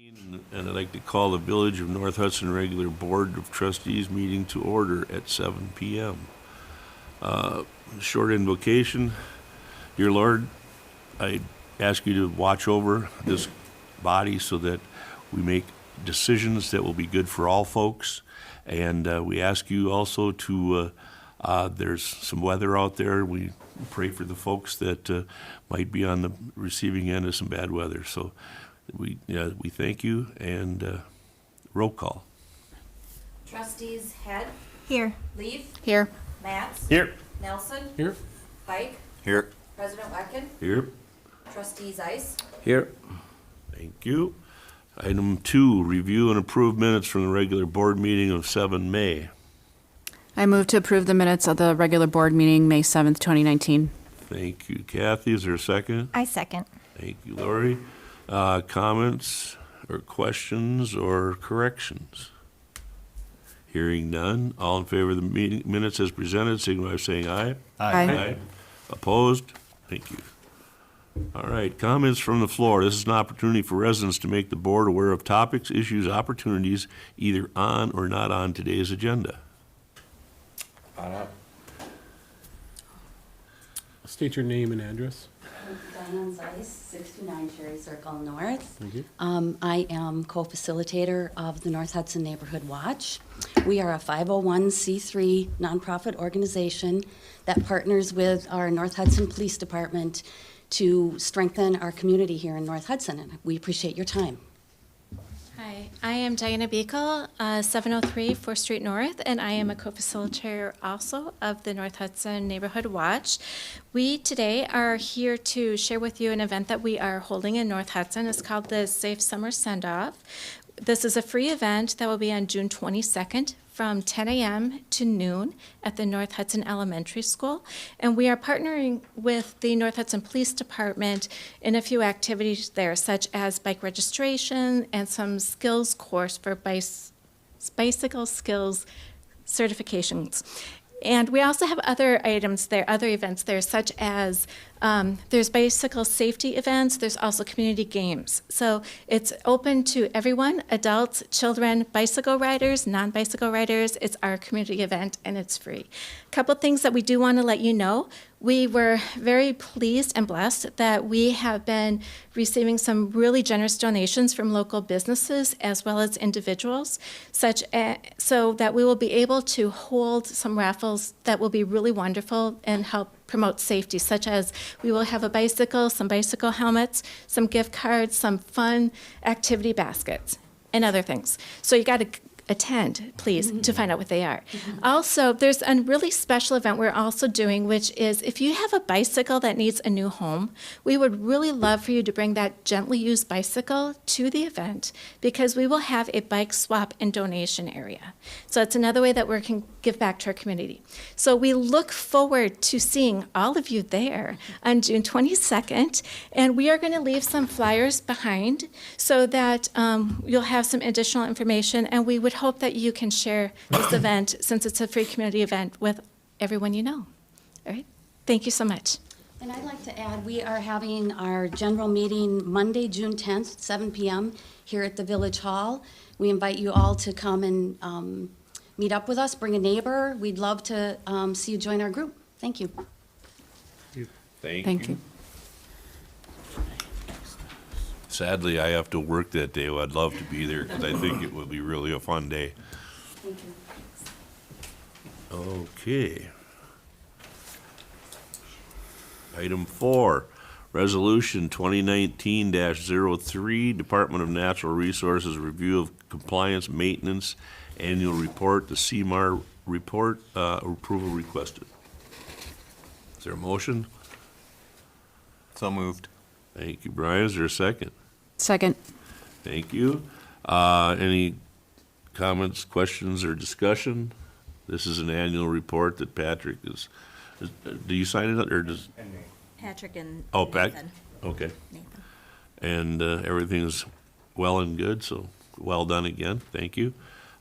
And I'd like to call the Village of North Hudson Regular Board of Trustees meeting to order at 7 p.m. Short invocation. Dear Lord, I ask you to watch over this body so that we make decisions that will be good for all folks. And we ask you also to, there's some weather out there. We pray for the folks that might be on the receiving end of some bad weather. So we thank you, and roll call. Trustees Head. Here. Leaf. Here. Matz. Here. Nelson. Here. Pike. Here. President Wecken. Here. Trustee Zeiss. Here. Thank you. Item 2, review and approve minutes from the regular board meeting of 7 May. I move to approve the minutes of the regular board meeting, May 7th, 2019. Thank you, Kathy. Is there a second? I second. Thank you, Lori. Comments or questions or corrections? Hearing none. All in favor of the meeting minutes as presented, signify by saying aye. Aye. Opposed? Thank you. All right, comments from the floor. This is an opportunity for residents to make the board aware of topics, issues, opportunities, either on or not on today's agenda. State your name and address. Diane Zeiss, 69 Cherry Circle North. Thank you. I am co-facilitator of the North Hudson Neighborhood Watch. We are a 501c3 nonprofit organization that partners with our North Hudson Police Department to strengthen our community here in North Hudson, and we appreciate your time. Hi, I am Diana Beekle, 703 4th Street North, and I am a co-facilitator also of the North Hudson Neighborhood Watch. We today are here to share with you an event that we are holding in North Hudson. It's called the Safe Summer Send-Off. This is a free event that will be on June 22nd from 10 a.m. to noon at the North Hudson Elementary School. And we are partnering with the North Hudson Police Department in a few activities there, such as bike registration and some skills course for bicycle skills certifications. And we also have other items there, other events there, such as there's bicycle safety events. There's also community games. So it's open to everyone, adults, children, bicycle riders, non-bicycle riders. It's our community event, and it's free. A couple things that we do want to let you know. We were very pleased and blessed that we have been receiving some really generous donations from local businesses as well as individuals, so that we will be able to hold some raffles that will be really wonderful and help promote safety, such as we will have a bicycle, some bicycle helmets, some gift cards, some fun activity baskets, and other things. So you got to attend, please, to find out what they are. Also, there's a really special event we're also doing, which is if you have a bicycle that needs a new home, we would really love for you to bring that gently used bicycle to the event, because we will have a bike swap and donation area. So it's another way that we can give back to our community. So we look forward to seeing all of you there on June 22nd, and we are going to leave some flyers behind so that you'll have some additional information, and we would hope that you can share this event, since it's a free community event, with everyone you know. All right? Thank you so much. And I'd like to add, we are having our general meeting Monday, June 10th, 7 p.m. here at the Village Hall. We invite you all to come and meet up with us, bring a neighbor. We'd love to see you join our group. Thank you. Thank you. Sadly, I have to work that day. I'd love to be there because I think it would be really a fun day. Thank you. Okay. Item 4, Resolution 2019-03, Department of Natural Resources Review of Compliance Maintenance Annual Report, the CMAR report, approval requested. Is there a motion? So moved. Thank you, Brian. Is there a second? Second. Thank you. Any comments, questions, or discussion? This is an annual report that Patrick is, do you sign it, or does? Patrick and Pat? Nathan. Okay. Nathan. And everything is well and good, so well done again. Thank you.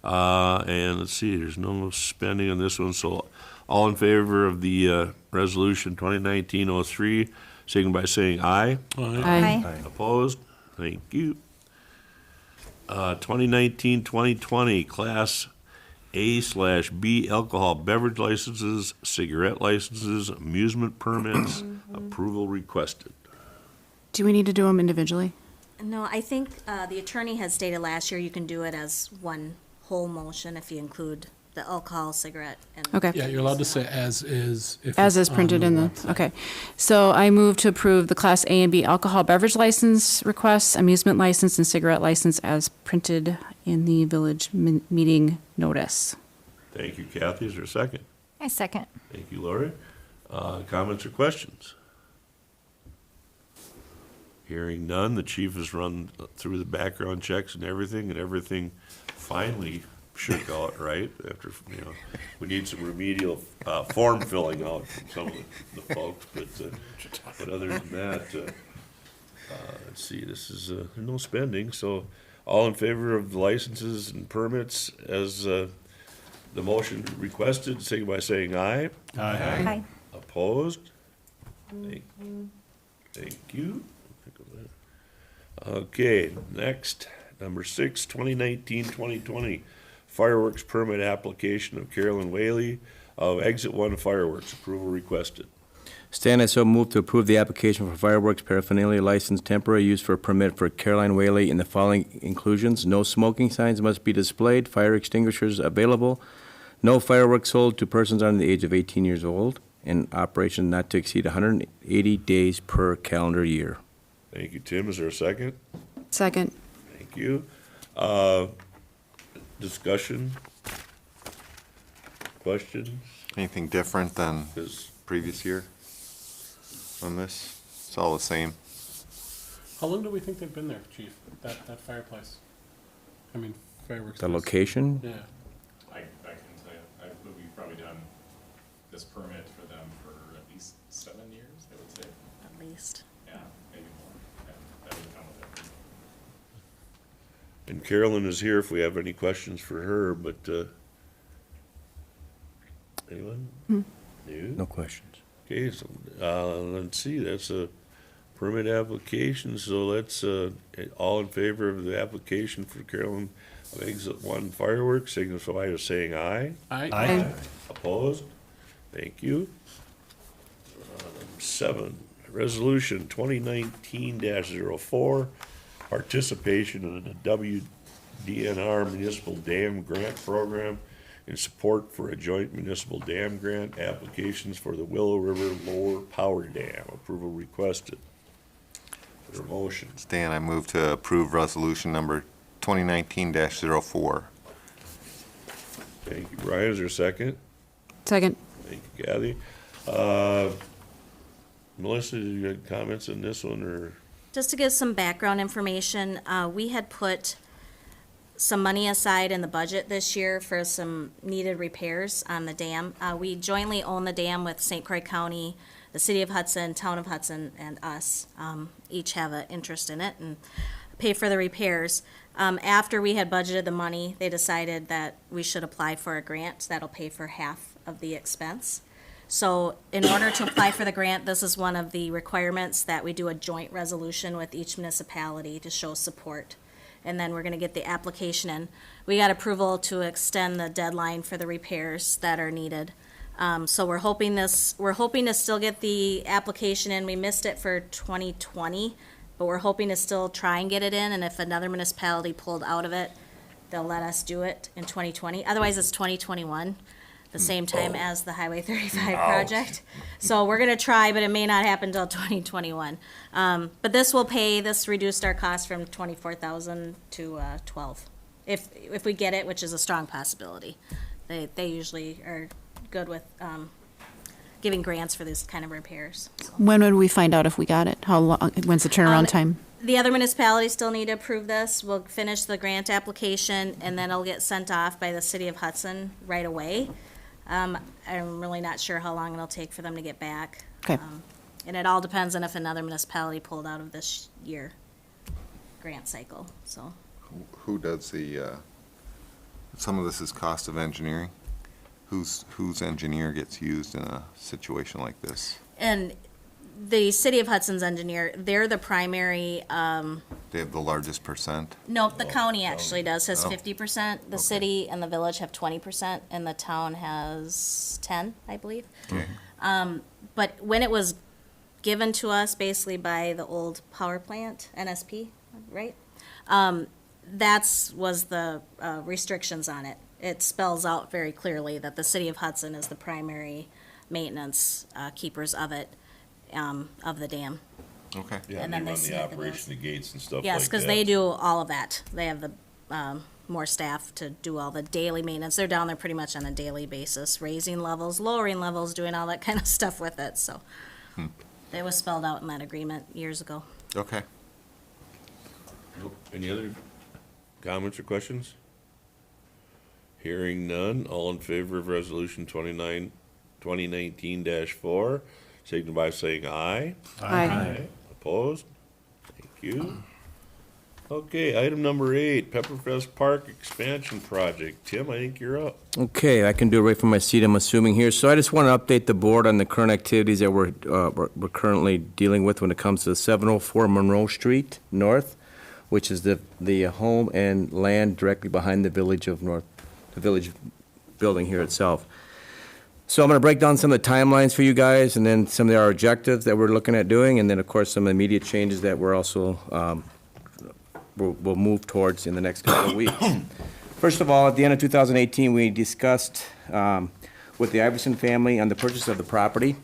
And let's see, there's no spending on this one, so all in favor of the resolution 2019-03, signify by saying aye. Aye. Opposed? Thank you. 2019-2020 Class A/B alcohol beverage licenses, cigarette licenses, amusement permits, approval requested. Do we need to do them individually? No, I think the attorney had stated last year you can do it as one whole motion if you include the alcohol, cigarette, and. Okay. Yeah, you're allowed to say as is. If As it's is printed on in the, website. okay. So I move to approve the Class A and B alcohol beverage license requests, amusement license, and cigarette license as printed in the village meeting notice. Thank you, Kathy. Is there a second? I second. Thank you, Lori. Comments or questions? Hearing none, the chief has run through the background checks and everything finally shook out right after, we need some remedial form filling out from some of the folks, but other than that, let's see, this is no spending, so all in favor of the licenses and permits as the motion requested, signify by saying aye. Aye. Opposed? Thank you. Okay, next, number 6, 2019-2020 fireworks permit application of Carolyn Whaley of Exit 1 Fireworks, approval requested. Stan, I so move to approve the application for fireworks paraphernalia license temporary use for permit for Caroline Whaley in the following inclusions. No smoking signs must be displayed, fire extinguishers available, no fireworks sold to persons under the age of 18 years old, and operation not to exceed 180 days per calendar year. Thank you, Tim. Is there a second? Second. Thank you. Discussion? Questions? Anything different than Is previous year on this? It's all the same. How long do we think they've been there, Chief? That fireplace? I mean, fireworks. The place. location? Yeah. I can tell you, I believe we've probably done this permit for them for at least 7 years, I would say. At least. Yeah, maybe more. Yeah, that would come with it. And Carolyn is here if we have any questions for her, but, anyone? Hmm. You? No questions. Okay, so, let's see, that's a permit application, so let's, all in favor of the application for Carolyn of Exit 1 Fireworks, signify by saying aye. Aye. Opposed? Thank you. Number 7, resolution 2019-04, participation in the WDNR Municipal Dam Grant Program in support for a joint municipal dam grant applications for the Willow River Lower Power Dam. Approval requested. Is there a motion? Stan, I move to approve resolution number 2019-04. Thank you, Brian. Is there a second? Second. Thank you, Kathy. Melissa, did you have comments on this one, or? Just to give some background information, we had put some money aside in the budget this year for some needed repairs on the dam. We jointly own the dam with St. Croix County, the City of Hudson, Town of Hudson, and us. Each have an interest in it and pay for the repairs. After we had budgeted the money, they decided that we should apply for a grant that'll pay for half of the expense. So in order to apply for the grant, this is one of the requirements that we do a joint resolution with each municipality to show support. And then we're gonna get the application in. We got approval to extend the deadline for the repairs that are needed. So we're hoping to still get the application in. We missed it for 2020, but we're hoping to still try and get it in, and if another municipality pulled out of it, they'll let us do it in 2020. Otherwise, it's 2021, the same time as the Highway 35 project. So we're gonna try, but it may not happen until 2021. But this reduced our cost from 24,000 to 12. If we get it, which is a strong possibility. They usually are good with giving grants for this kind of repairs. So. When would we find out if we got it? How long, when's the turnaround time? The other municipalities still need to approve this. We'll finish the grant application, and then it'll get sent off by the City of Hudson right away. I'm really not sure how long it'll take for them to get back. Okay. And it all depends on if another municipality pulled out of this year grant cycle, so. Who does the, some of this is cost of engineering? Whose engineer gets used in a situation like this? And the City of Hudson's engineer, they're the primary, They have the largest percent. nope, the county actually has Oh. 50%. The Okay. city and the village have 20%, and the town has 10, I believe. Okay. But when it was given to us basically by the old power plant, NSP, right? Was the restrictions on it. It spells out very clearly that the City of Hudson is the primary maintenance keepers of it, of the dam. Okay. Yeah, And and then they they run submit the the bills. operation, the gates and stuff like that. Yes, because they do all of that. They have the more staff to do all the daily maintenance. They're down there pretty much on a daily basis, raising levels, lowering levels, doing all that kind of stuff with it, so. It was spelled out in that agreement years ago. Okay. Nope. Any other comments or questions? Hearing none, all in favor of resolution 2019-4, signify by saying aye. Aye. Opposed? Thank you. Okay, item number 8, Pepperfest Park Expansion Project. Tim, I think you're up. Okay, I can do it right from my seat, I'm assuming here. So I just want to update the board on the current activities that we're currently dealing with when it comes to 704 Monroe Street North, which is the home and land directly behind the village building here itself. So I'm going to break down some of the timelines for you guys, and then some of our objectives that we're looking at doing, and then, of course, some immediate changes that we're also we'll move towards in the next couple of weeks. First of all, at the end of 2018, we discussed with the Iverson family on the purchase of the property.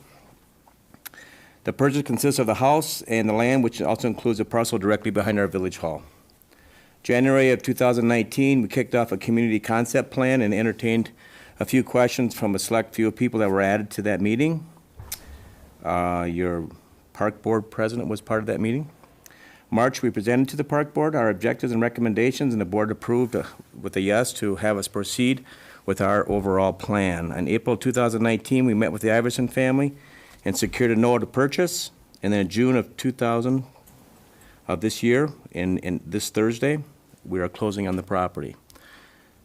The purchase consists of the house and the land, which also includes a parcel directly behind our village hall. January of 2019, we kicked off a community concept plan and entertained a few questions from a select few people that were added to that meeting. Your park board president was part of that meeting. March, we presented to the park board our objectives and recommendations, and the board approved with a yes to have us proceed with our overall plan. In April 2019, we met with the Iverson family and secured a note of purchase. And then in June of 2000 of this year, in this Thursday, we are closing on the property.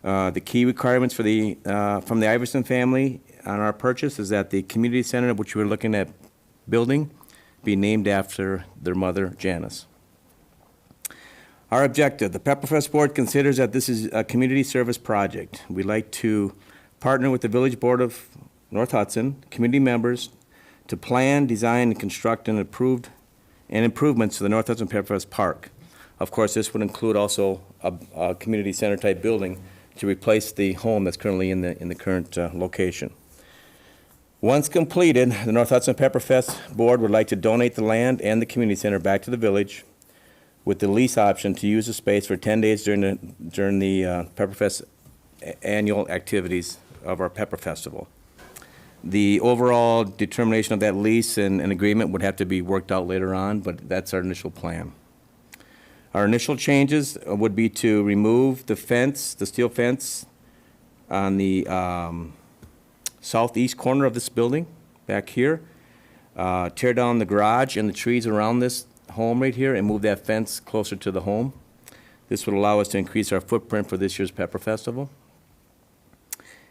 The key requirements for from the Iverson family on our purchase is that the community center, which we're looking at building, be named after their mother, Janice. Our objective, the Pepperfest Board considers that this is a community service project. We'd like to partner with the Village Board of North Hudson, community members, to plan, design, and construct improvements to the North Hudson Pepperfest Park. Of course, this would include also a community center type building to replace the home that's currently in the current location. Once completed, the North Hudson Pepperfest Board would like to donate the land and the community center back to the village with the lease option to use the space for 10 days during the Pepperfest annual activities of our Pepper Festival. The overall determination of that lease and agreement would have to be worked out later on, but that's our initial plan. Our initial changes would be to remove the fence, the steel fence, on the southeast corner of this building, back here, tear down the garage and the trees around this home right here and move that fence closer to the home. This would allow us to increase our footprint for this year's Pepper Festival.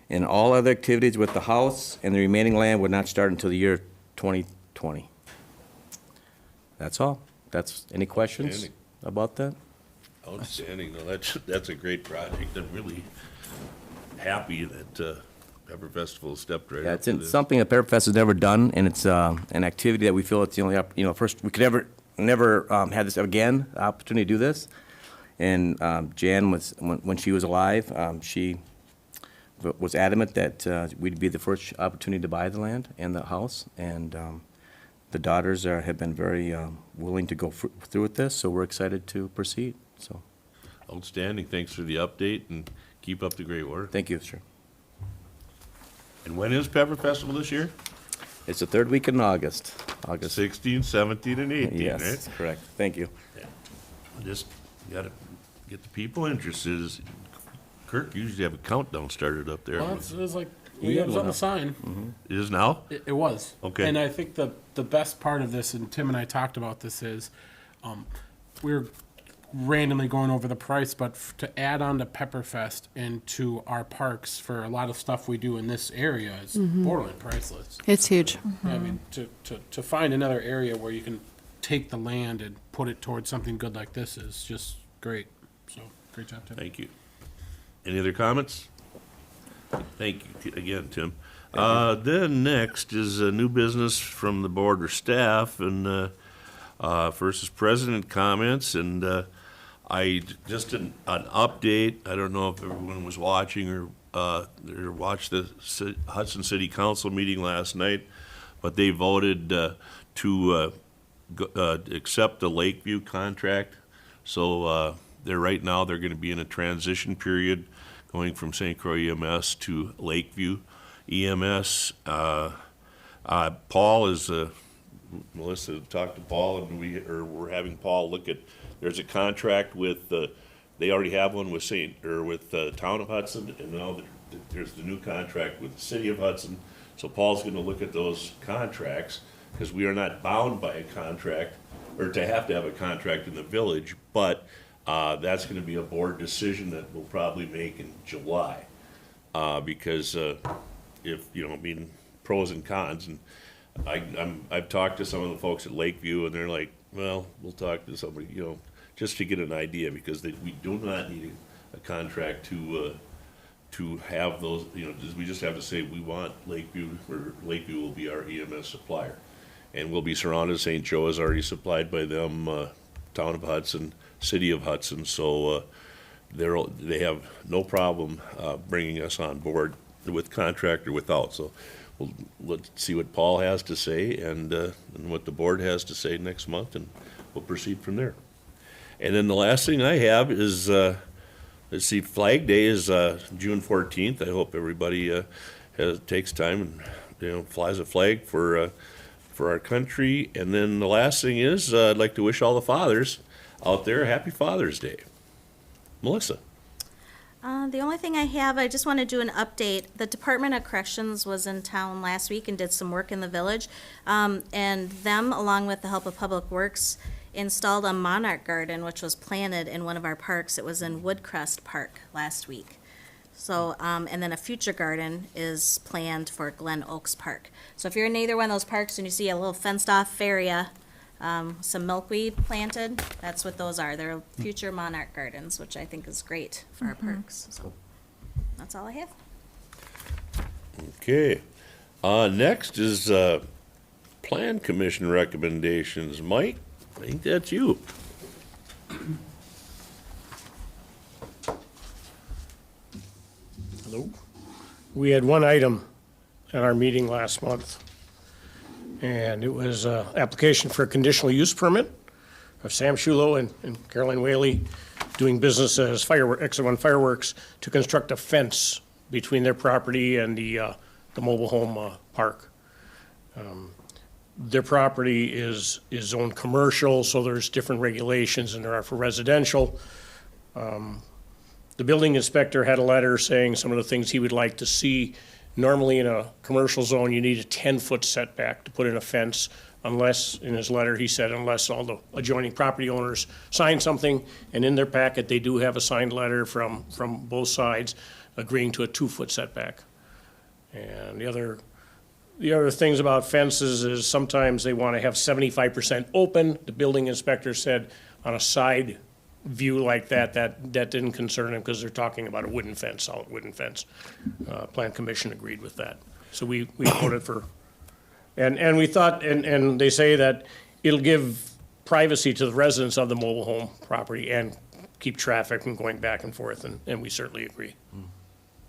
And all other activities with the house and the remaining land would not start until the year 2020. That's all. Any questions Outstanding. about that? Outstanding. No, that's a great project. I'm really happy that Pepper Festival stepped right Yeah, up to it's this. something that Pepper Fest has never done, and it's an activity that we feel it's the only, first, we could never had this again, opportunity to do this. And Jan was, when she was alive, she was adamant that we'd be the first opportunity to buy the land and the house. And the daughters have been very willing to go through with this, so we're excited to proceed. So, Outstanding. Thanks for the update and keep up the great work. thank you, sir. And when is Pepper Festival this year? It's the third week in August. 16, 17, and 18, Yes, right? correct. Thank you. Just gotta get the people interested. Kirk usually have a countdown started up there. Well, it was like, He we had had it one on the up. sign. It is now? It was. Okay. And I think the best part of this, and Tim and I talked about this, is we're randomly going over the price, but to add on to Pepperfest and to our parks for a lot of stuff we do in this area is borderline priceless. It's huge. I mean, to find another area where you can take the land and put it towards something good like this is just great. So, great job, Tim. Thank you. Any other comments? Thank you again, Tim. Then next is new business from the board or staff, and first is president comments, and I just an update. I don't know if everyone was watching or watched the Hudson City Council meeting last night, but they voted to accept the Lakeview contract. So right now they're going to be in a transition period, going from St. Croix EMS to Lakeview EMS. Paul is Melissa talked to Paul, and we're having Paul look at. There's a contract with they already have one with the town of Hudson, and now there's the new contract with the city of Hudson. So Paul's going to look at those contracts, because we are not bound by a contract or to have a contract in the village, but that's going to be a board decision that we'll probably make in July, because if pros and cons, and I've talked to some of the folks at Lakeview, and they're like, well, we'll talk to somebody, just to get an idea, because we do not need a contract to have those, we just have to say we want Lakeview, or Lakeview will be our EMS supplier. And we'll be surrounded. St. Joe is already supplied by them, town of Hudson, city of Hudson, so they have no problem bringing us on board with contract or without. So let's see what Paul has to say and what the board has to say next month, and we'll proceed from there. And then the last thing I have is, let's see, Flag Day is June 14th. I hope everybody takes time and flies a flag for our country. And then the last thing is, I'd like to wish all the fathers out there happy Father's Day. Melissa. The only thing I have, I just want to do an update. The Department of Corrections was in town last week and did some work in the village. And them, along with the help of Public Works, installed a Monarch Garden, which was planted in one of our parks. It was in Woodcrest Park last week. So, and then a future garden is planned for Glen Oaks Park. So if you're in either one of those parks and you see a little fenced-off area, some milkweed planted, that's what those are. They're future Monarch Gardens, which I think is great for our parks. So that's all I have. Okay. Next is Plan Commission recommendations. Mike, I think that's you. Hello. We had one item at our meeting last month, and it was an application for a conditional use permit of Sam Shulo and Caroline Whaley doing business as Exit One Fireworks to construct a fence between their property and the mobile home park. Their property is zoned commercial, so there's different regulations than there are for residential. The building inspector had a letter saying some of the things he would like to see. Normally in a commercial zone, you need a 10-foot setback to put in a fence, unless, in his letter, he said, unless all the adjoining property owners sign something. And in their packet, they do have a signed letter from both sides agreeing to a 2-foot setback. And the other things about fences is sometimes they want to have 75% open. The building inspector said on a side view like that didn't concern him, because they're talking about a wooden fence, solid wooden fence. Plan Commission agreed with that. So we voted for, and we thought, and they say that it'll give privacy to the residents of the mobile home property and keep traffic from going back and forth, and we certainly agree.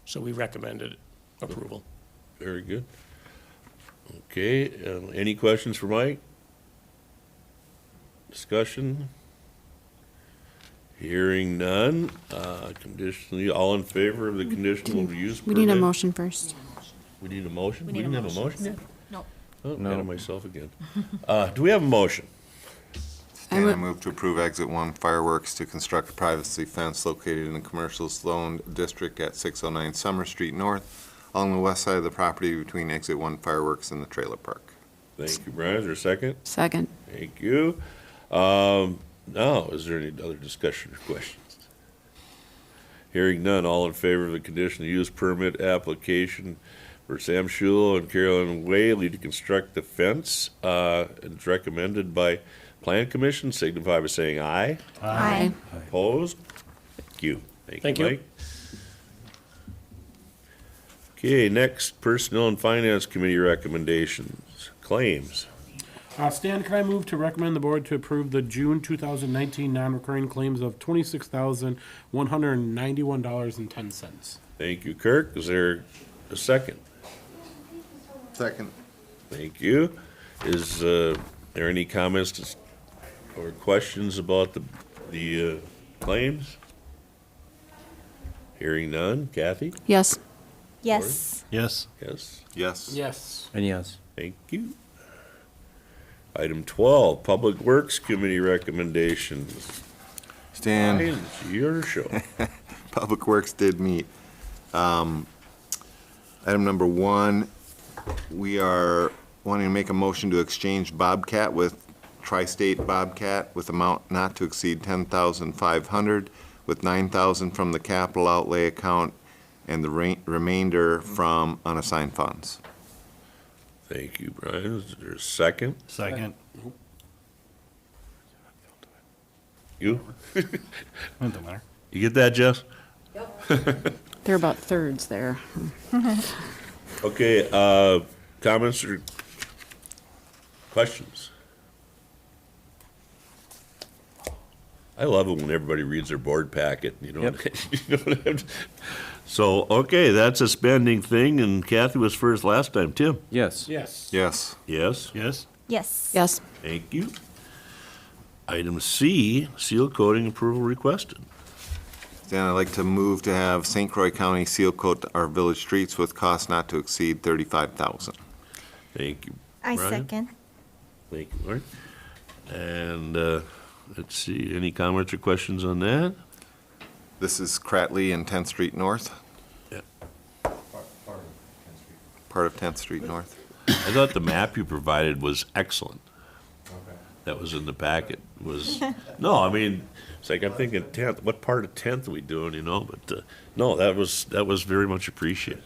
So we recommended approval. Very good. Okay, any questions for Mike? Discussion? Hearing none, conditionally, all in favor of the conditional use We permit? need a motion first. We need a motion? We need a didn't have a motion. motion yet? Nope. Oh, ahead of myself again. Do we have a motion? And I move to approve Exit One Fireworks to construct a privacy fence located in the commercial zone district at 609 Summer Street North, along the west side of the property between Exit One Fireworks and the trailer park. Thank you, Brian. Is there a second? Second. Thank you. Now, is there any other discussion or questions? Hearing none, all in favor of the conditional use permit application for Sam Schulo and Carolyn Whaley to construct the fence, and it's recommended by Plan Commission, signify by saying aye. Aye. Opposed? Thank you. Thank you. Mike. Okay, next, Personnel and Finance Committee recommendations, claims. Stan, can I move to recommend the board to approve the June 2019 non-recurring claims of $26,191.10? Thank you, Kirk. Is there a second? Second. Thank you. Is there any comments or questions about the claims? Hearing none. Kathy? Yes. Yes. Yes. Yes. Yes. Yes. And yes. Thank you. Item 12, Public Works Committee recommendations. Stan, It's your show. Public Works did meet. Item number 1, we are wanting to make a motion to exchange Bobcat with Tri-State Bobcat with amount not to exceed $10,500, with $9,000 from the capital outlay account and the remainder from unassigned funds. Thank you, Brian. Is there a second? Second. You? Doesn't matter. You get that, Jess? They're about thirds there. Okay, comments or questions? I love it when everybody reads their board packet, you know? Yep. You know what I'm- So, okay, that's a spending thing, and Kathy was first last time. Tim? Yes. Yes. Yes. Yes? Yes? Yes. Yes. Thank you. Item C, seal coating approval requested. Stan, I'd like to move to have St. Croix County seal coat our village streets with cost not to exceed $35,000. Thank you. I Brian? second. Thank you, Lauren. And, let's see, any comments or questions on that? This is Cratley and 10th Street North. Yeah. Part of 10th Street North. I thought the map you provided was excellent. That was in the packet, no, I mean, it's like, I'm thinking 10th, what part of 10th are we doing, you know, but, no, that was very much appreciated.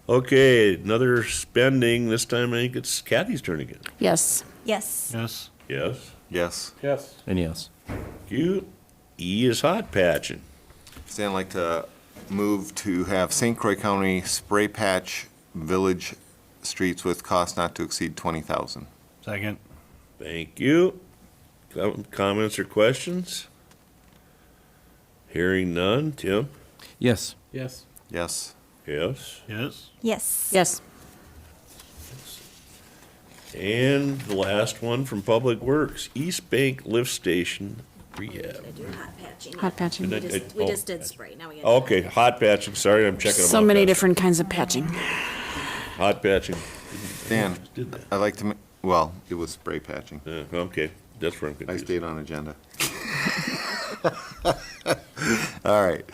Okay, another spending, this time I think it's Kathy's turn again. Yes. Yes. Yes? Yes, Yes. Yes. And yes. thank you. E is hot patching. Stan, I'd like to move to have St. Croix County spray patch village streets with cost not to exceed $20,000. Second. Thank you. Comments or questions? Hearing none. Tim? Yes. Yes. Yes. Yes. Yes? Yes. Yes. And the last one from Public Works, East Bank Lift Station Rehab. Do hot patching. Hot patching. And We just did spray, now we got. Okay, hot patching, sorry, I'm checking them So out many fast. different kinds of patching. Hot patching. Dan, Did that. I'd like to, well, it was spray patching. Okay, that's where I'm I confused. stayed on agenda. All right.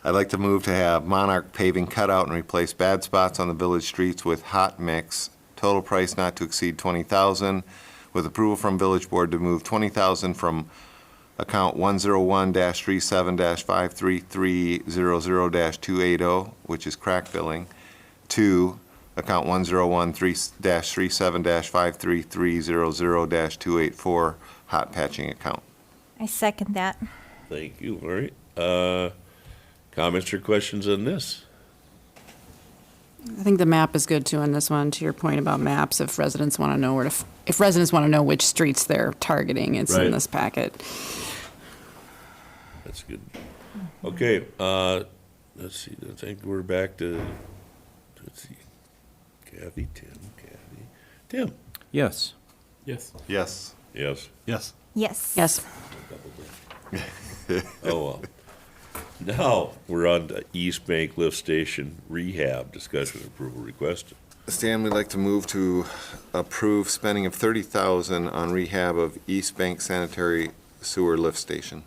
I'd like to move to have Monarch paving cut out and replace bad spots on the village streets with hot mix. Total price not to exceed $20,000, with approval from village board to move $20,000 from account 101-37-53300-280, which is crack billing, to account 101-37-53300-284 hot patching account. I second that. Thank you, Lori. Comments or questions on this? I think the map is good too on this one, to your point about maps, if residents want to know where to, if residents want to know which streets they're targeting, it's Right. in this packet. That's good. Okay, let's see, I think we're back to, let's see, Kathy, Tim. Yes. Yes. Yes. Yes. Yes. Yes. Yes. Oh, well. Now, we're on to East Bank Lift Station Rehab, discussion approval requested. Stan, we'd like to move to approve spending of $30,000 on rehab of East Bank Sanitary Sewer Lift Station.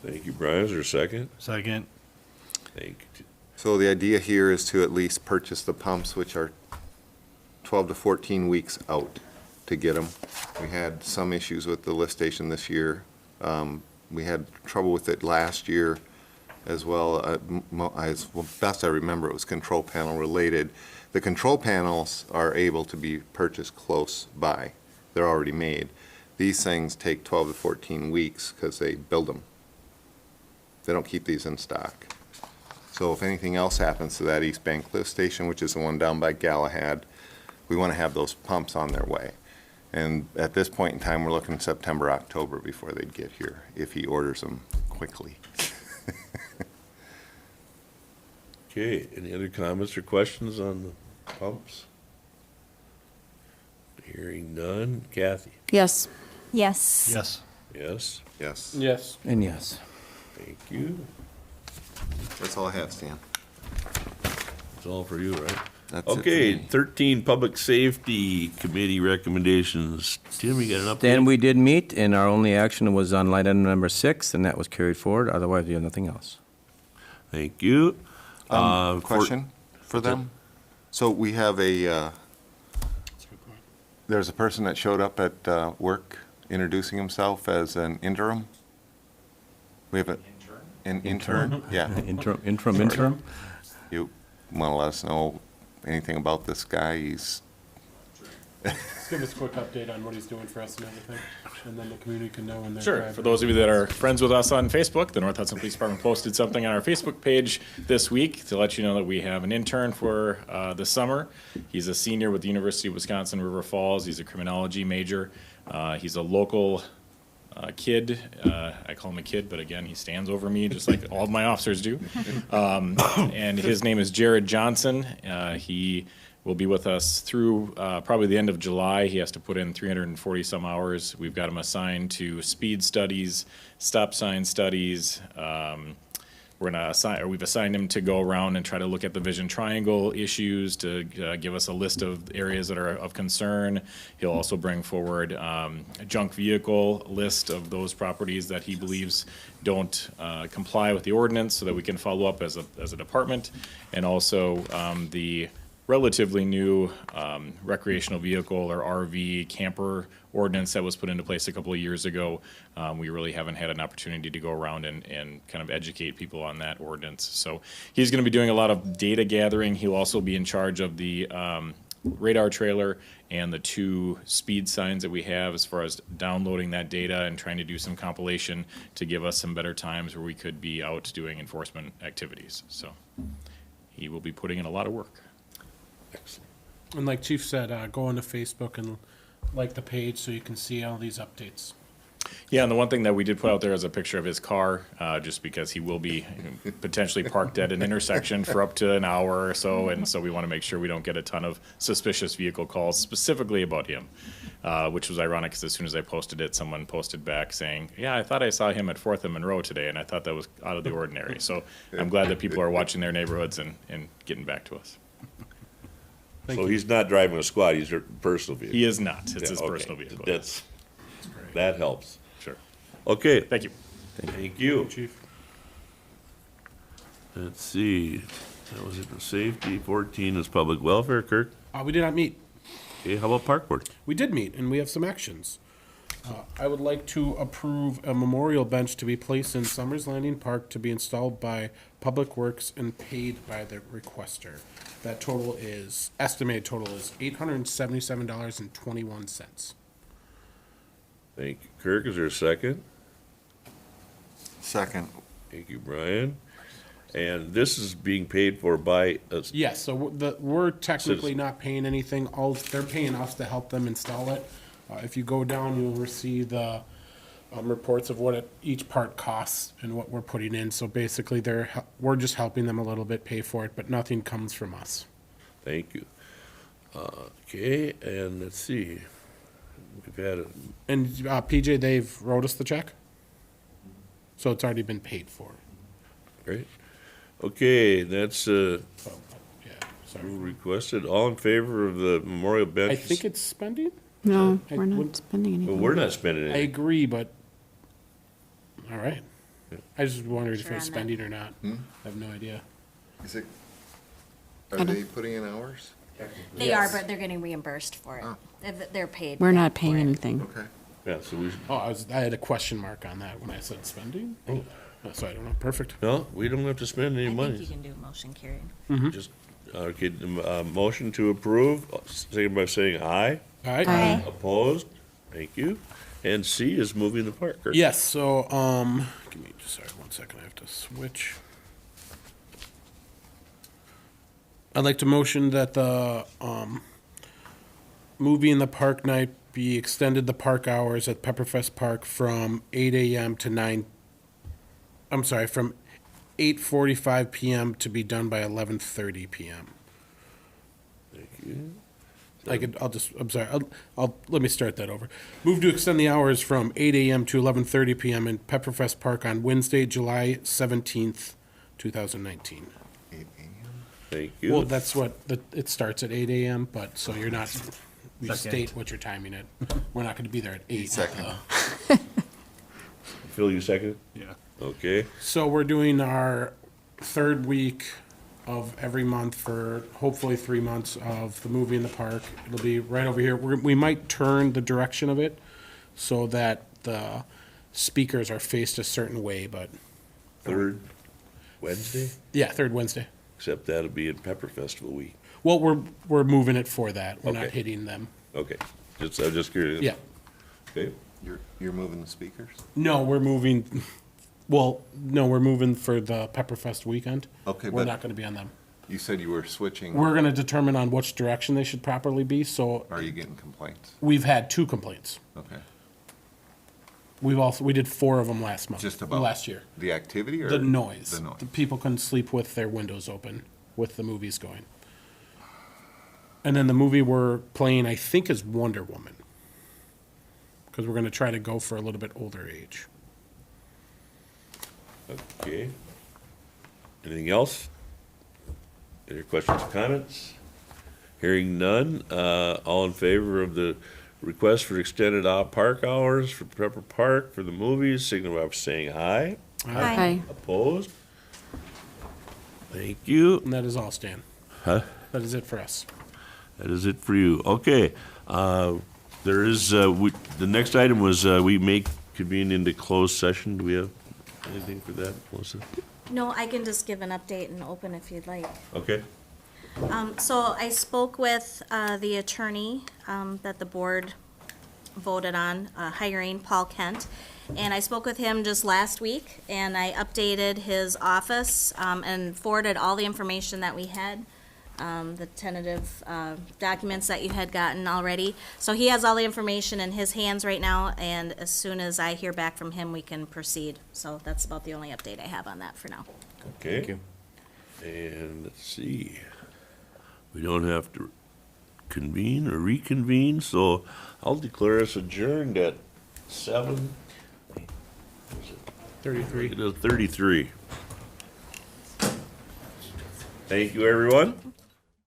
Thank you, Brian. Is there a second? Second. Thank you. So the idea here is to at least purchase the pumps, which are 12 to 14 weeks out to get them. We had some issues with the lift station this year. We had trouble with it last year as well. As best I remember, it was control panel related. The control panels are able to be purchased close by. They're already made. These things take 12 to 14 weeks because they build them. They don't keep these in stock. So if anything else happens to that East Bank lift station, which is the one down by Galahad, we want to have those pumps on their way. And at this point in time, we're looking September, October before they'd get here, if he orders them quickly. Okay, any other comments or questions on the pumps? Hearing none. Kathy? Yes. Yes. Yes. Yes, Yes, Yes. And yes. thank you. that's all I have, Stan. That's all for you, right? That's it for Okay, me. 13, Public Safety Committee recommendations. Tim, you got an update? Then we did meet, and our only action was on line item number 6, and that was carried forward. Otherwise, we have nothing else. Thank you. Question for them? So we have there's a person that showed up at work introducing himself as an interim? We have an intern? Yeah. Interim. You want to let us know anything about this guy? He's, Just give us a quick update on what he's doing for us and everything, and then the community can know when they're Sure. driving. For those of you that are friends with us on Facebook, the North Hudson Police Department posted something on our Facebook page this week to let you know that we have an intern for the summer. He's a senior with the University of Wisconsin River Falls. He's a criminology major. He's a local kid. I call him a kid, but again, he stands over me just like all of my officers do. And his name is Jared Johnson. He will be with us through probably the end of July. He has to put in 340 some hours. We've got him assigned to speed studies, stop sign studies. We've assigned him to go around and try to look at the vision triangle issues to give us a list of areas that are of concern. He'll also bring forward a junk vehicle list of those properties that he believes don't comply with the ordinance so that we can follow up as a department. And also the relatively new recreational vehicle or RV camper ordinance that was put into place a couple of years ago. We really haven't had an opportunity to go around and kind of educate people on that ordinance. So he's going to be doing a lot of data gathering. He'll also be in charge of the radar trailer and the 2 speed signs that we have as far as downloading that data and trying to do some compilation to give us some better times where we could be out doing enforcement activities. So he will be putting in a lot of work. Excellent. And like Chief said, go onto Facebook and like the page so you can see all these updates. Yeah, and the one thing that we did put out there is a picture of his car, just because he will be potentially parked at an intersection for up to an hour or so, and so we want to make sure we don't get a ton of suspicious vehicle calls specifically about him, which was ironic because as soon as I posted it, someone posted back saying, yeah, I thought I saw him at 4th and Monroe today, and I thought that was out of the ordinary. So I'm glad that people are watching their neighborhoods and getting back to us. So he's not driving a squad, he's a personal vehicle? He is not. It's his Yeah, okay. personal vehicle. That helps. Sure. Okay. Thank you. Thank you. Chief. Let's see, that was it for safety. 14 is public welfare. Kirk? We did not meet. Okay, how about park board? We did meet, and we have some actions. I would like to approve a memorial bench to be placed in Summers Landing Park to be installed by Public Works and paid by the requester. That estimated total is $877.21. Thank you, Kirk. Is there a second? Second. Thank you, Brian. And this is being paid for by us. Yes, so we're technically not paying anything. They're paying us to help them install it. If you go down, you'll receive the reports of what each part costs and what we're putting in. So basically, we're just helping them a little bit pay for it, but nothing comes from us. Thank you. Okay, and let's see. We've had And PJ, they've wrote us the check, so it's already been paid for. great. Okay, that's Yeah, sorry. requested. All in favor of the memorial bench? I think it's spending. No, I we're not wouldn't- spending Well, anything. we're not spending I anything. agree, but all right. I just wondered if Sure it was on that. spending or not. I have no idea. Is it, I are don't- they putting in hours? They are, but they're getting reimbursed for it. They're paid. We're back not paying for it. anything. Okay. Yeah, so we, Oh, I had a question mark on that when I said spending. So I don't know. Perfect. no, we don't have to spend any I think you money. can do motion carried. Just, okay, motion to approve, second by saying aye. All right. Aye. Opposed? Thank you. And C is moving the park. Or- Yes, so, give me, sorry, 1 second, I have to switch. I'd like to motion that the, movie in the park night be extended the park hours at Pepperfest Park from 8 AM to 9, I'm sorry, from 8:45 PM to be done by 11:30 PM. Thank you. Let me start that over. Move to extend the hours from 8 AM to 11:30 PM in Pepperfest Park on Wednesday, July 17th, 2019. 8 a.m. Thank Well, you. that's what, it starts at 8 AM, but, so you're not, you state what you're timing it. We're not gonna be there at 8. Second. Phil, you second? Yeah. Okay. So we're doing our third week of every month for hopefully 3 months of the movie in the park. It'll be right over here. We might turn the direction of it so that the speakers are faced a certain way, but, Third Wednesday, yeah, third Wednesday. except that'll be in Pepper Festival week. Well, we're moving it for that. We're not Okay. hitting them. Okay. I'm just curious. Yeah. Okay. You're moving the speakers? No, we're moving, well, no, we're moving for the Pepperfest weekend. Okay, We're but- not gonna be on them. You said you were switching. We're gonna determine on which direction they should properly be, so Are you getting complaints? we've had 2 complaints. Okay. We did 4 of them last month. Just about? Last year. The activity or? The noise. The noise. The people couldn't sleep with their windows open with the movies going. And then the movie we're playing, I think, is Wonder Woman. Because we're gonna try to go for a little bit older age. Okay. Anything else? Any questions or comments? Hearing none, all in favor of the request for extended park hours for Pepper Park for the movies, signify by saying aye. Aye. Opposed? Thank you. And that is all, Stan. Huh? That is it for us. That is it for you. Okay, there is, the next item was, we may convene into closed session. Do we have anything for that, Melissa? No, I can just give an update and open if you'd like. Okay. So I spoke with the attorney that the board voted on, hiring Paul Kent. And I spoke with him just last week, and I updated his office and forwarded all the information that we had, the tentative documents that you had gotten already. So he has all the information in his hands right now, and as soon as I hear back from him, we can proceed. So that's about the only update I have on that for now. Okay. Thank you. And let's see, we don't have to convene or reconvene, so I'll declare us adjourned at 33. 7:33. Thank you, everyone.